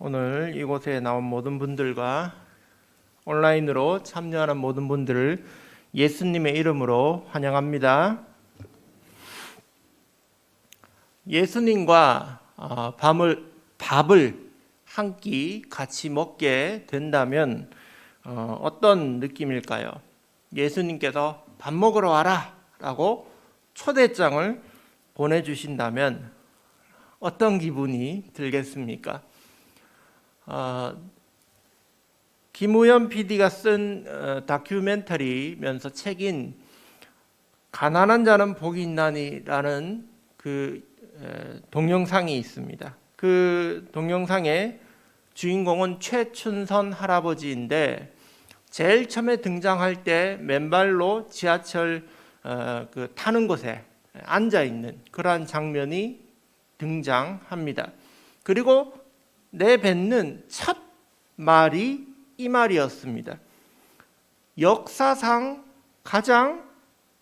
오늘 이곳에 나온 모든 분들과 온라인으로 참여하는 모든 분들을 예수님의 이름으로 환영합니다. 예수님과 밥을 한 끼 같이 먹게 된다면 어떤 느낌일까요? 예수님께서 밥 먹으러 와라 라고 초대장을 보내주신다면 어떤 기분이 들겠습니까? 김우현 PD가 쓴 다큐멘터리면서 책인 가난한 자는 복이 있나니라는 그 동영상이 있습니다. 그 동영상의 주인공은 최춘선 할아버지인데 제일 처음에 등장할 때 맨발로 지하철 타는 곳에 앉아 있는 그러한 장면이 등장합니다. 그리고 내뱉는 첫 말이 이 말이었습니다. 역사상 가장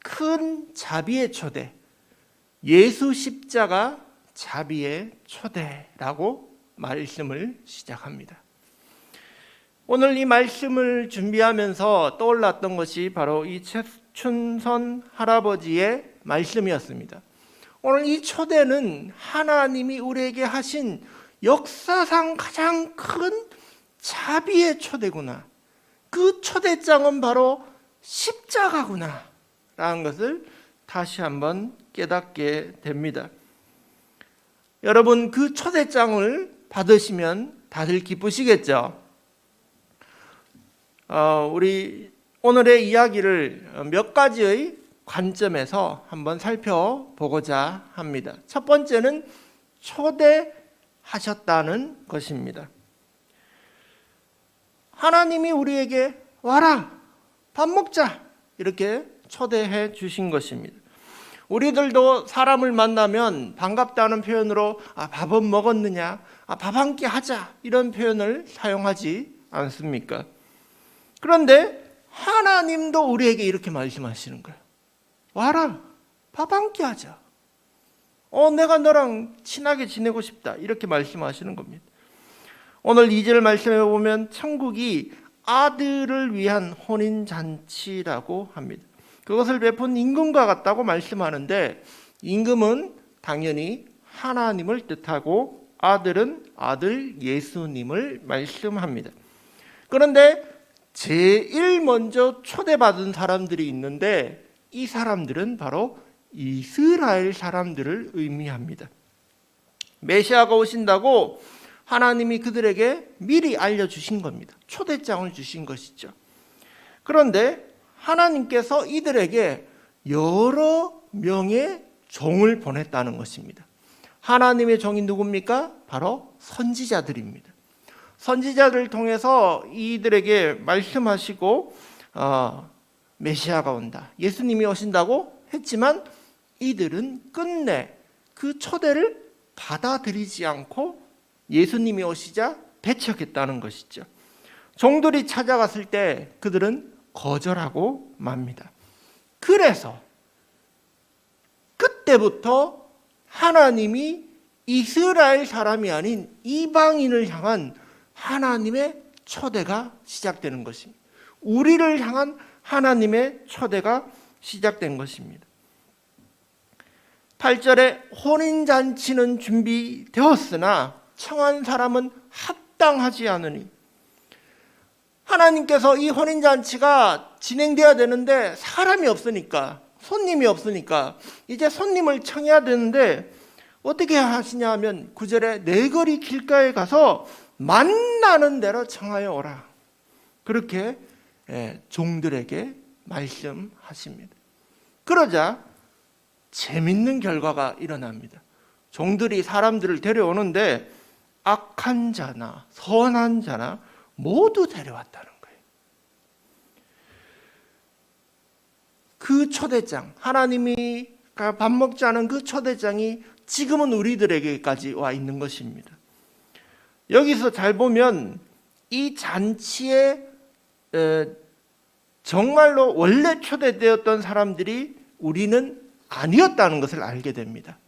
큰 자비의 초대, 예수 십자가 자비의 초대라고 말씀을 시작합니다. 오늘 이 말씀을 준비하면서 떠올랐던 것이 바로 이 최춘선 할아버지의 말씀이었습니다. 오늘 이 초대는 하나님이 우리에게 하신 역사상 가장 큰 자비의 초대구나. 그 초대장은 바로 십자가구나 라는 것을 다시 한번 깨닫게 됩니다. 여러분, 그 초대장을 받으시면 다들 기쁘시겠죠? 우리 오늘의 이야기를 몇 가지의 관점에서 한번 살펴보고자 합니다. 첫 번째는 초대하셨다는 것입니다. 하나님이 우리에게 와라, 밥 먹자 이렇게 초대해 주신 것입니다. 우리들도 사람을 만나면 반갑다는 표현으로 밥은 먹었느냐, 밥 한 끼 하자 이런 표현을 사용하지 않습니까? 그런데 하나님도 우리에게 이렇게 말씀하시는 거예요. 와라, 밥 한 끼 하자. 내가 너랑 친하게 지내고 싶다 이렇게 말씀하시는 겁니다. 오늘 2절 말씀에 보면 천국이 아들을 위한 혼인잔치라고 합니다. 그것을 베푼 임금과 같다고 말씀하는데 임금은 당연히 하나님을 뜻하고 아들은 아들 예수님을 말씀합니다. 그런데 제일 먼저 초대받은 사람들이 있는데 이 사람들은 바로 이스라엘 사람들을 의미합니다. 메시아가 오신다고 하나님이 그들에게 미리 알려주신 겁니다. 초대장을 주신 것이죠. 그런데 하나님께서 이들에게 여러 명의 종을 보냈다는 것입니다. 하나님의 종이 누굽니까? 바로 선지자들입니다. 선지자들을 통해서 이들에게 말씀하시고 메시아가 온다, 예수님이 오신다고 했지만 이들은 끝내 그 초대를 받아들이지 않고 예수님이 오시자 배척했다는 것이죠. 종들이 찾아갔을 때 그들은 거절하고 맙니다. 그래서 그때부터 하나님이 이스라엘 사람이 아닌 이방인을 향한 하나님의 초대가 시작되는 것입니다. 우리를 향한 하나님의 초대가 시작된 것입니다. 8절에 혼인잔치는 준비되었으나 청한 사람은 합당하지 않으니, 하나님께서 이 혼인잔치가 진행되어야 되는데 사람이 없으니까, 손님이 없으니까 이제 손님을 청해야 되는데 어떻게 하시냐 하면 9절에 내거리 길가에 가서 만나는 대로 청하여 오라, 그렇게 종들에게 말씀하십니다. 그러자 재밌는 결과가 일어납니다. 종들이 사람들을 데려오는데 악한 자나 선한 자나 모두 데려왔다는 거예요. 그 초대장, 하나님이 밥 먹자는 그 초대장이 지금은 우리들에게까지 와 있는 것입니다. 여기서 잘 보면 이 잔치에 정말로 원래 초대되었던 사람들이 우리는 아니었다는 것을 알게 됩니다.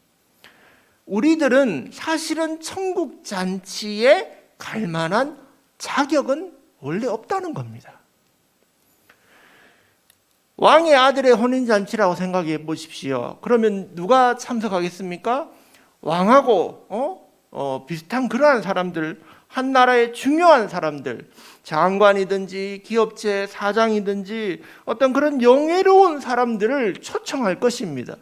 우리들은 사실은 천국 잔치에 갈 만한 자격은 원래 없다는 겁니다. 왕의 아들의 혼인잔치라고 생각해 보십시오. 그러면 누가 참석하겠습니까? 왕하고 비슷한 그러한 사람들, 한 나라의 중요한 사람들, 장관이든지 기업체 사장이든지 어떤 그런 영예로운 사람들을 초청할 것입니다.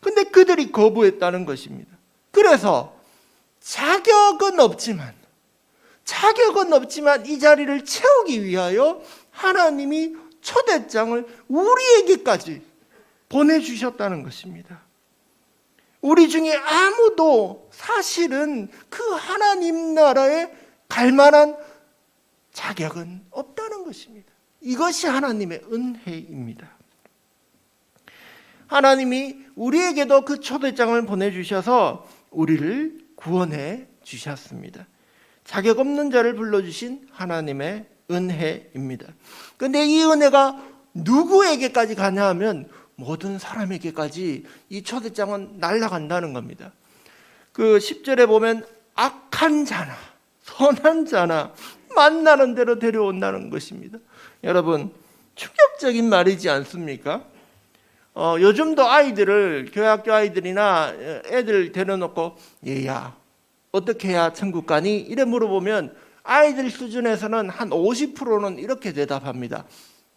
근데 그들이 거부했다는 것입니다. 그래서 자격은 없지만 이 자리를 채우기 위하여 하나님이 초대장을 우리에게까지 보내주셨다는 것입니다. 우리 중에 아무도 사실은 그 하나님 나라에 갈 만한 자격은 없다는 것입니다. 이것이 하나님의 은혜입니다. 하나님이 우리에게도 그 초대장을 보내주셔서 우리를 구원해 주셨습니다. 자격 없는 자를 불러주신 하나님의 은혜입니다. 그런데 이 은혜가 누구에게까지 가냐 하면 모든 사람에게까지 이 초대장은 날아간다는 겁니다. 그 10절에 보면 악한 자나 선한 자나 만나는 대로 데려온다는 것입니다. 여러분, 충격적인 말이지 않습니까? 요즘도 아이들을, 교회학교 아이들이나 애들 데려놓고 얘야 어떻게 해야 천국 가니? 이래 물어보면 아이들 수준에서는 한 50%는 이렇게 대답합니다.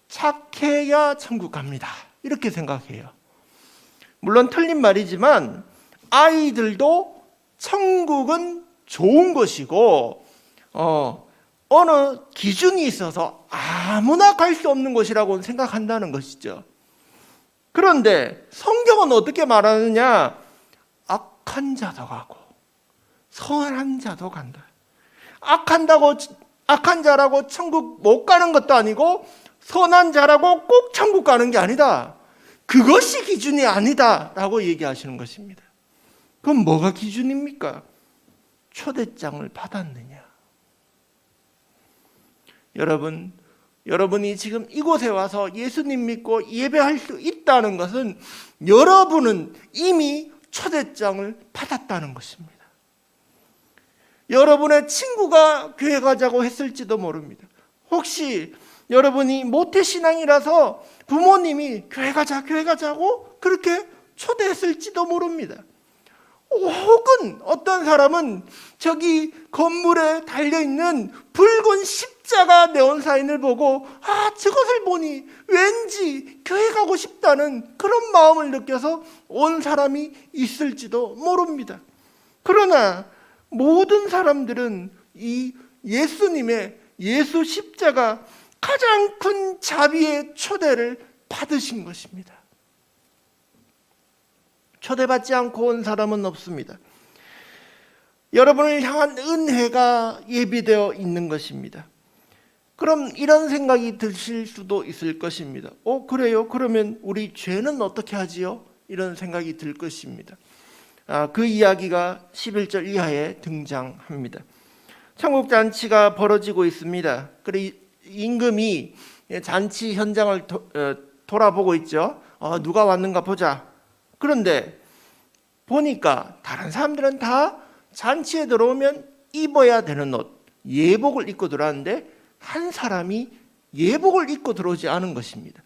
착해야 천국 갑니다. 이렇게 생각해요. 물론 틀린 말이지만 아이들도 천국은 좋은 것이고 어느 기준이 있어서 아무나 갈 수 없는 것이라고 생각한다는 것이죠. 그런데 성경은 어떻게 말하느냐? 악한 자도 가고 선한 자도 간다. 악한 자라고 천국 못 가는 것도 아니고 선한 자라고 꼭 천국 가는 게 아니다. 그것이 기준이 아니다라고 얘기하시는 것입니다. 그럼 뭐가 기준입니까? 초대장을 받았느냐? 여러분이 지금 이곳에 와서 예수님 믿고 예배할 수 있다는 것은 여러분은 이미 초대장을 받았다는 것입니다. 여러분의 친구가 교회 가자고 했을지도 모릅니다. 혹시 여러분이 모태신앙이라서 부모님이 교회 가자고 그렇게 초대했을지도 모릅니다. 혹은 어떤 사람은 저기 건물에 달려있는 붉은 십자가 네온사인을 보고 저것을 보니 왠지 교회 가고 싶다는 그런 마음을 느껴서 온 사람이 있을지도 모릅니다. 그러나 모든 사람들은 이 예수님의 예수 십자가 가장 큰 자비의 초대를 받으신 것입니다. 초대받지 않고 온 사람은 없습니다. 여러분을 향한 은혜가 예비되어 있는 것입니다. 그럼 이런 생각이 드실 수도 있을 것입니다. 그래요? 그러면 우리 죄는 어떻게 하지요? 이런 생각이 들 것입니다. 그 이야기가 11절 이하에 등장합니다. 천국잔치가 벌어지고 있습니다. 그리고 임금이 잔치 현장을 돌아보고 있죠. 누가 왔는가 보자. 그런데 보니까 다른 사람들은 다 잔치에 들어오면 입어야 되는 옷, 예복을 입고 들어왔는데 한 사람이 예복을 입고 들어오지 않은 것입니다.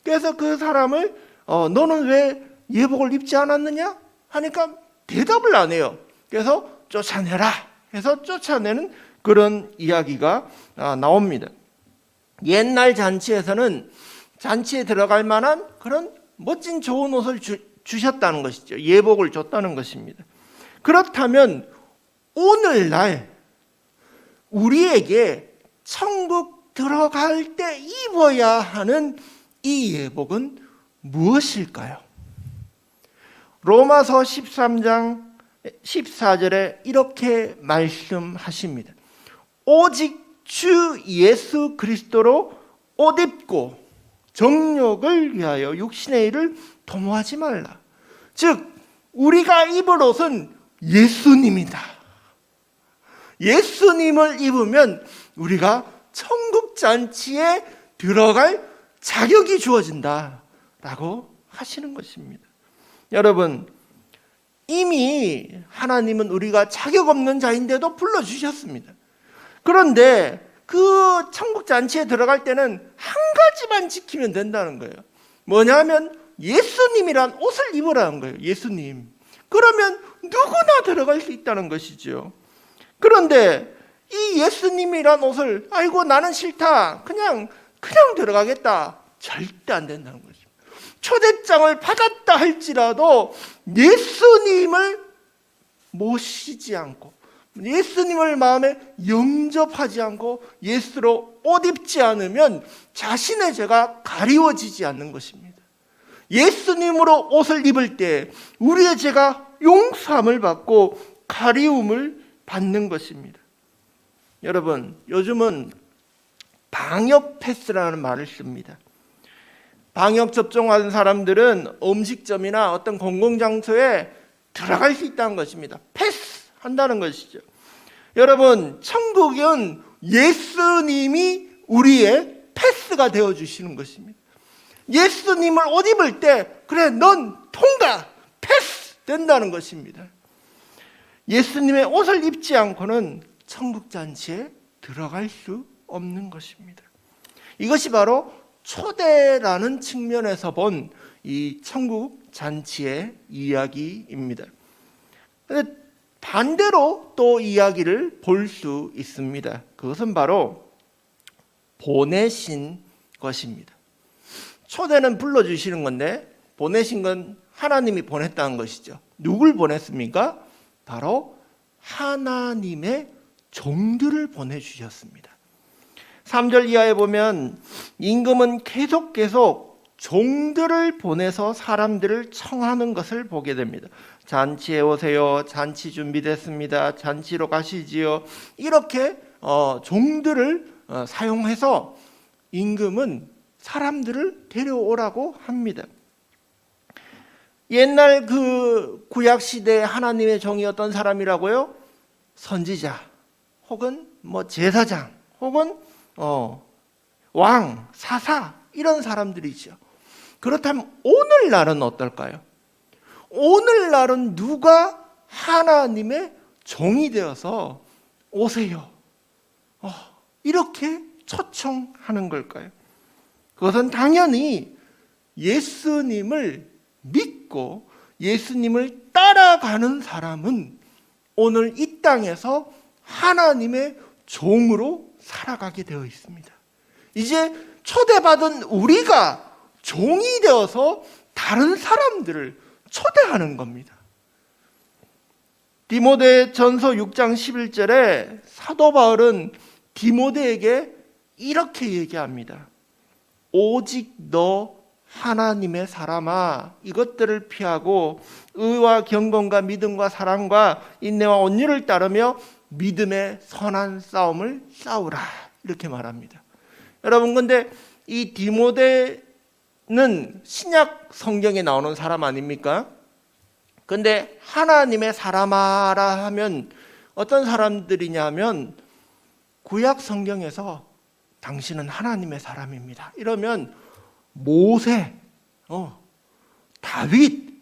그래서 그 사람을 너는 왜 예복을 입지 않았느냐? 하니까 대답을 안 해요. 그래서 쫓아내라 해서 쫓아내는 그런 이야기가 나옵니다. 옛날 잔치에서는 잔치에 들어갈 만한 그런 멋진 좋은 옷을 주셨다는 것이죠. 예복을 줬다는 것입니다. 그렇다면 오늘날 우리에게 천국 들어갈 때 입어야 하는 이 예복은 무엇일까요? 로마서 13장 14절에 이렇게 말씀하십니다. 오직 주 예수 그리스도로 옷 입고 정욕을 위하여 육신의 일을 도모하지 말라. 즉 우리가 입을 옷은 예수님이다. 예수님을 입으면 우리가 천국 잔치에 들어갈 자격이 주어진다라고 하시는 것입니다. 여러분, 이미 하나님은 우리가 자격 없는 자인데도 불러주셨습니다. 그런데 그 천국 잔치에 들어갈 때는 한 가지만 지키면 된다는 거예요. 뭐냐면 예수님이란 옷을 입으라는 거예요. 예수님. 그러면 누구나 들어갈 수 있다는 것이죠. 그런데 이 예수님이란 옷을 아이고 나는 싫다. 그냥 들어가겠다. 절대 안 된다는 거죠. 초대장을 받았다 할지라도 예수님을 모시지 않고 예수님을 마음에 영접하지 않고 예수로 옷 입지 않으면 자신의 죄가 가리워지지 않는 것입니다. 예수님으로 옷을 입을 때 우리의 죄가 용서함을 받고 가리움을 받는 것입니다. 여러분, 요즘은 방역 패스라는 말을 씁니다. 방역 접종하는 사람들은 음식점이나 어떤 공공장소에 들어갈 수 있다는 것입니다. 패스한다는 것이죠. 여러분, 천국은 예수님이 우리의 패스가 되어주시는 것입니다. 예수님을 옷 입을 때 그래 넌 통과, 패스 된다는 것입니다. 예수님의 옷을 입지 않고는 천국 잔치에 들어갈 수 없는 것입니다. 이것이 바로 초대라는 측면에서 본 이 천국 잔치의 이야기입니다. 그런데 반대로 또 이야기를 볼 수 있습니다. 그것은 바로 보내신 것입니다. 초대는 불러주시는 건데 보내신 건 하나님이 보냈다는 것이죠. 누굴 보냈습니까? 바로 하나님의 종들을 보내주셨습니다. 3절 이하에 보면 임금은 계속 종들을 보내서 사람들을 청하는 것을 보게 됩니다. 잔치에 오세요. 잔치 준비됐습니다. 잔치로 가시지요. 이렇게 종들을 사용해서 임금은 사람들을 데려오라고 합니다. 옛날 그 구약 시대에 하나님의 종이었던 사람이라고요? 선지자 혹은 제사장 혹은 왕, 사사 이런 사람들이죠. 그렇다면 오늘날은 어떨까요? 오늘날은 누가 하나님의 종이 되어서 오세요. 이렇게 초청하는 걸까요? 그것은 당연히 예수님을 믿고 예수님을 따라가는 사람은 오늘 이 땅에서 하나님의 종으로 살아가게 되어 있습니다. 이제 초대받은 우리가 종이 되어서 다른 사람들을 초대하는 겁니다. 디모데전서 6장 11절에 사도 바울은 디모데에게 이렇게 얘기합니다. 오직 너 하나님의 사람아, 이것들을 피하고 의와 경건과 믿음과 사랑과 인내와 온유를 따르며 믿음의 선한 싸움을 싸우라, 이렇게 말합니다. 여러분, 근데 이 디모데는 신약 성경에 나오는 사람 아닙니까? 근데 하나님의 사람아라 하면 어떤 사람들이냐면 구약 성경에서 당신은 하나님의 사람입니다 이러면 모세, 다윗,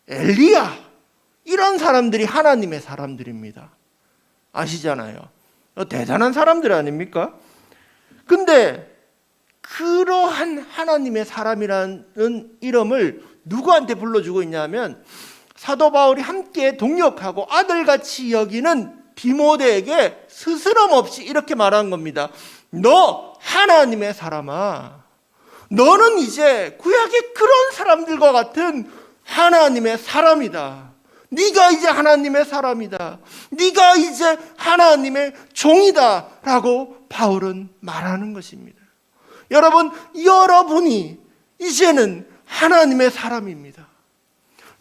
엘리야 이런 사람들이 하나님의 사람들입니다. 아시잖아요. 대단한 사람들 아닙니까? 근데 그러한 하나님의 사람이라는 이름을 누구한테 불러주고 있냐면 사도 바울이 함께 동역하고 아들같이 여기는 디모데에게 스스럼 없이 이렇게 말한 겁니다. 너 하나님의 사람아, 너는 이제 구약의 그런 사람들과 같은 하나님의 사람이다. 네가 이제 하나님의 사람이다. 네가 이제 하나님의 종이다 라고 바울은 말하는 것입니다. 여러분, 여러분이 이제는 하나님의 사람입니다.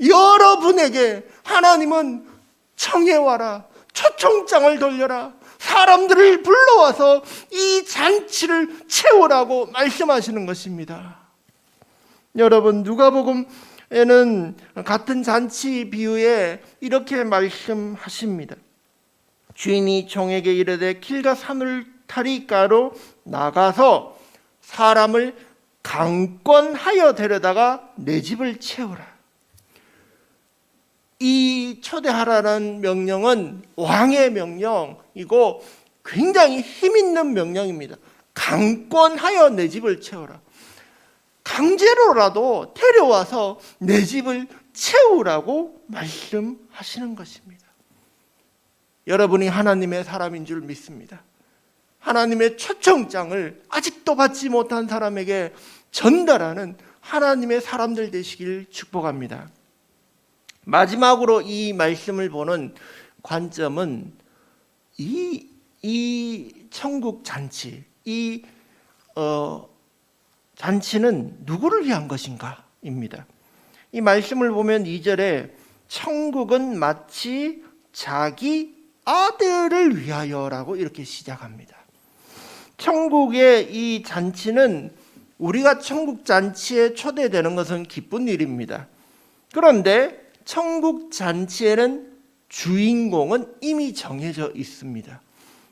여러분에게 하나님은 청해와라, 초청장을 돌려라, 사람들을 불러와서 이 잔치를 채우라고 말씀하시는 것입니다. 여러분, 누가복음에는 같은 잔치 비유에 이렇게 말씀하십니다. 주인이 종에게 이르되 길가 사물타리가로 나가서 사람을 강권하여 데려다가 내 집을 채우라. 이 초대하라는 명령은 왕의 명령이고 굉장히 힘있는 명령입니다. 강권하여 내 집을 채우라. 강제로라도 데려와서 내 집을 채우라고 말씀하시는 것입니다. 여러분이 하나님의 사람인 줄 믿습니다. 하나님의 초청장을 아직도 받지 못한 사람에게 전달하는 하나님의 사람들 되시길 축복합니다. 마지막으로 이 말씀을 보는 관점은 이 천국 잔치, 이 잔치는 누구를 위한 것인가입니다. 이 말씀을 보면 2절에 천국은 마치 자기 아들을 위하여라고 이렇게 시작합니다. 천국의 이 잔치는 우리가 천국 잔치에 초대되는 것은 기쁜 일입니다. 그런데 천국 잔치에는 주인공은 이미 정해져 있습니다.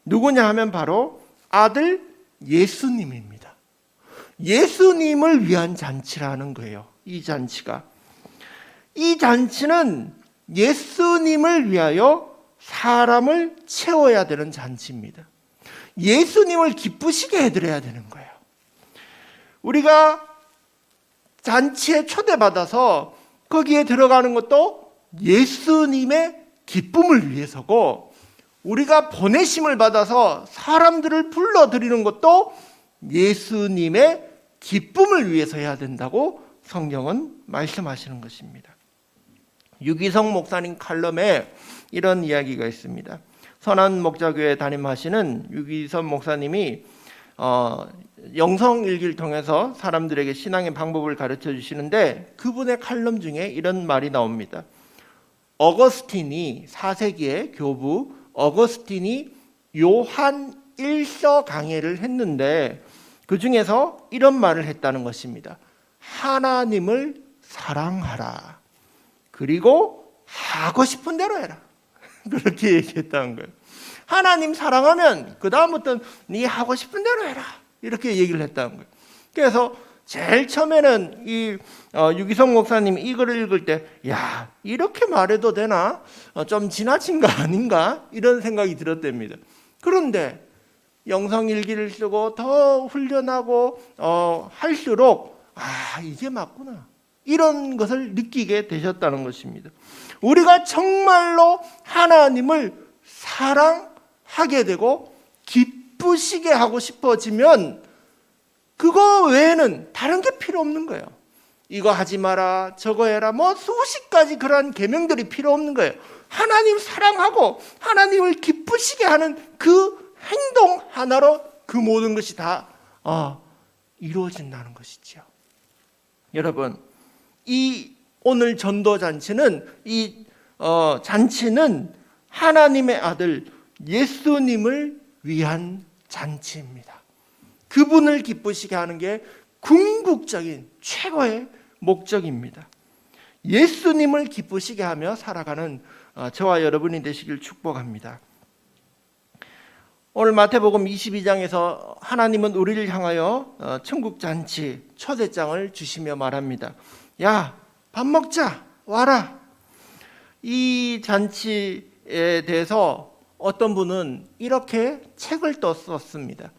누구냐 하면 바로 아들 예수님입니다. 예수님을 위한 잔치라는 거예요. 이 잔치가. 이 잔치는 예수님을 위하여 사람을 채워야 되는 잔치입니다. 예수님을 기쁘시게 해드려야 되는 거예요. 우리가 잔치에 초대받아서 거기에 들어가는 것도 예수님의 기쁨을 위해서고, 우리가 보내심을 받아서 사람들을 불러들이는 것도 예수님의 기쁨을 위해서 해야 된다고 성경은 말씀하시는 것입니다. 유기성 목사님 칼럼에 이런 이야기가 있습니다. 선한목자교회 담임하시는 유기성 목사님이 영성일기를 통해서 사람들에게 신앙의 방법을 가르쳐 주시는데, 그분의 칼럼 중에 이런 말이 나옵니다. 어거스틴이 4세기의 교부 어거스틴이 요한 1서 강해를 했는데 그 중에서 이런 말을 했다는 것입니다. 하나님을 사랑하라. 그리고 하고 싶은 대로 해라. 그렇게 얘기했다는 거예요. 하나님 사랑하면 그 다음부터는 네 하고 싶은 대로 해라. 이렇게 얘기를 했다는 거예요. 그래서 제일 처음에는 이 유기성 목사님이 이 글을 읽을 때, 야, 이렇게 말해도 되나? 좀 지나친 거 아닌가? 이런 생각이 들었답니다. 그런데 영성일기를 쓰고 더 훈련하고 할수록 이게 맞구나, 이런 것을 느끼게 되셨다는 것입니다. 우리가 정말로 하나님을 사랑하게 되고 기쁘시게 하고 싶어지면 그거 외에는 다른 게 필요 없는 거예요. 이거 하지 마라, 저거 해라, 뭐 수십 가지 그런 계명들이 필요 없는 거예요. 하나님 사랑하고 하나님을 기쁘시게 하는 그 행동 하나로 그 모든 것이 다 이루어진다는 것이죠. 여러분, 이 오늘 전도잔치는 이 잔치는 하나님의 아들 예수님을 위한 잔치입니다. 그분을 기쁘시게 하는 게 궁극적인 최고의 목적입니다. 예수님을 기쁘시게 하며 살아가는 저와 여러분이 되시길 축복합니다. 오늘 마태복음 22장에서 하나님은 우리를 향하여 천국잔치 초대장을 주시며 말합니다. 야, 밥 먹자, 와라. 이 잔치에 대해서 어떤 분은 이렇게 책을 썼습니다.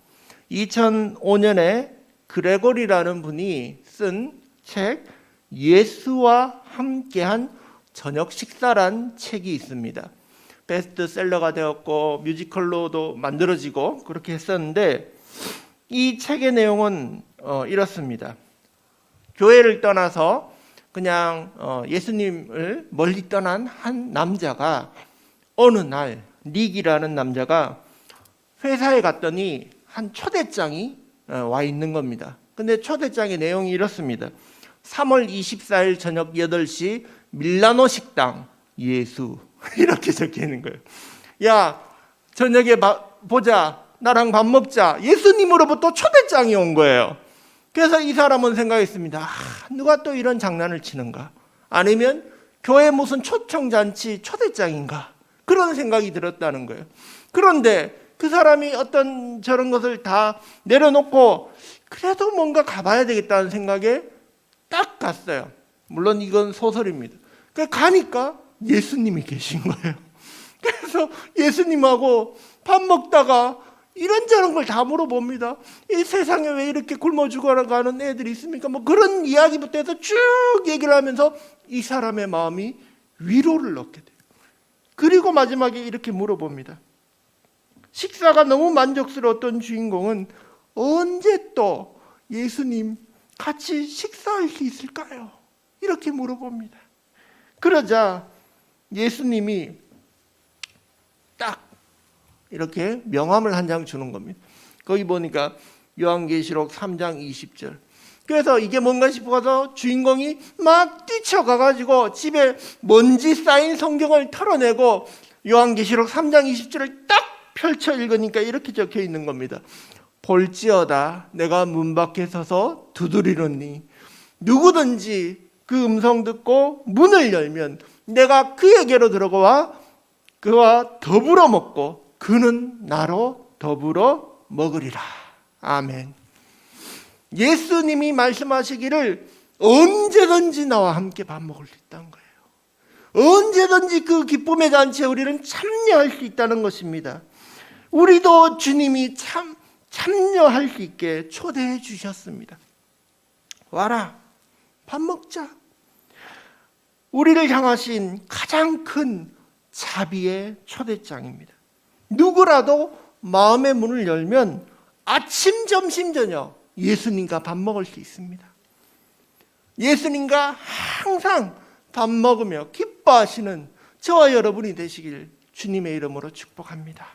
2005년에 그레고리라는 분이 쓴 책 예수와 함께한 저녁 식사란 책이 있습니다. 베스트셀러가 되었고 뮤지컬로도 만들어지고 그렇게 했었는데, 이 책의 내용은 이렇습니다. 교회를 떠나서 그냥 예수님을 멀리 떠난 한 남자가 어느 날 닉이라는 남자가 회사에 갔더니 한 초대장이 와 있는 겁니다. 근데 초대장의 내용이 이렇습니다. 3월 24일 저녁 8시 밀라노 식당 예수, 이렇게 적혀 있는 거예요. 야, 저녁에 보자, 나랑 밥 먹자. 예수님으로부터 초대장이 온 거예요. 그래서 이 사람은 생각했습니다. 누가 또 이런 장난을 치는가? 아니면 교회 무슨 초청잔치 초대장인가? 그런 생각이 들었다는 거예요. 그런데 그 사람이 어떤 저런 것을 다 내려놓고 그래도 뭔가 가봐야 되겠다는 생각에 딱 갔어요. 물론 이건 소설입니다. 가니까 예수님이 계신 거예요. 그래서 예수님하고 밥 먹다가 이런저런 걸 다 물어봅니다. 이 세상에 왜 이렇게 굶어 죽어가는 애들이 있습니까? 뭐 그런 이야기부터 해서 쭉 얘기를 하면서 이 사람의 마음이 위로를 얻게 돼요. 그리고 마지막에 이렇게 물어봅니다. 식사가 너무 만족스러웠던 주인공은 언제 또 예수님 같이 식사할 수 있을까요? 이렇게 물어봅니다. 그러자 예수님이 딱 이렇게 명함을 한 장 주는 겁니다. 거기 보니까 요한계시록 3장 20절. 그래서 이게 뭔가 싶어서 주인공이 막 뛰쳐가가지고 집에 먼지 쌓인 성경을 털어내고 요한계시록 3장 20절을 딱 펼쳐 읽으니까 이렇게 적혀 있는 겁니다. 볼지어다 내가 문 밖에 서서 두드리노니 누구든지 그 음성 듣고 문을 열면 내가 그에게로 들어가 그와 더불어 먹고 그는 나로 더불어 먹으리라. 아멘. 예수님이 말씀하시기를 언제든지 나와 함께 밥 먹을 수 있다는 거예요. 언제든지 그 기쁨의 잔치에 우리는 참여할 수 있다는 것입니다. 우리도 주님이 참여할 수 있게 초대해 주셨습니다. 와라, 밥 먹자. 우리를 향하신 가장 큰 자비의 초대장입니다. 누구라도 마음의 문을 열면 아침, 점심, 저녁 예수님과 밥 먹을 수 있습니다. 예수님과 항상 밥 먹으며 기뻐하시는 저와 여러분이 되시길 주님의 이름으로 축복합니다.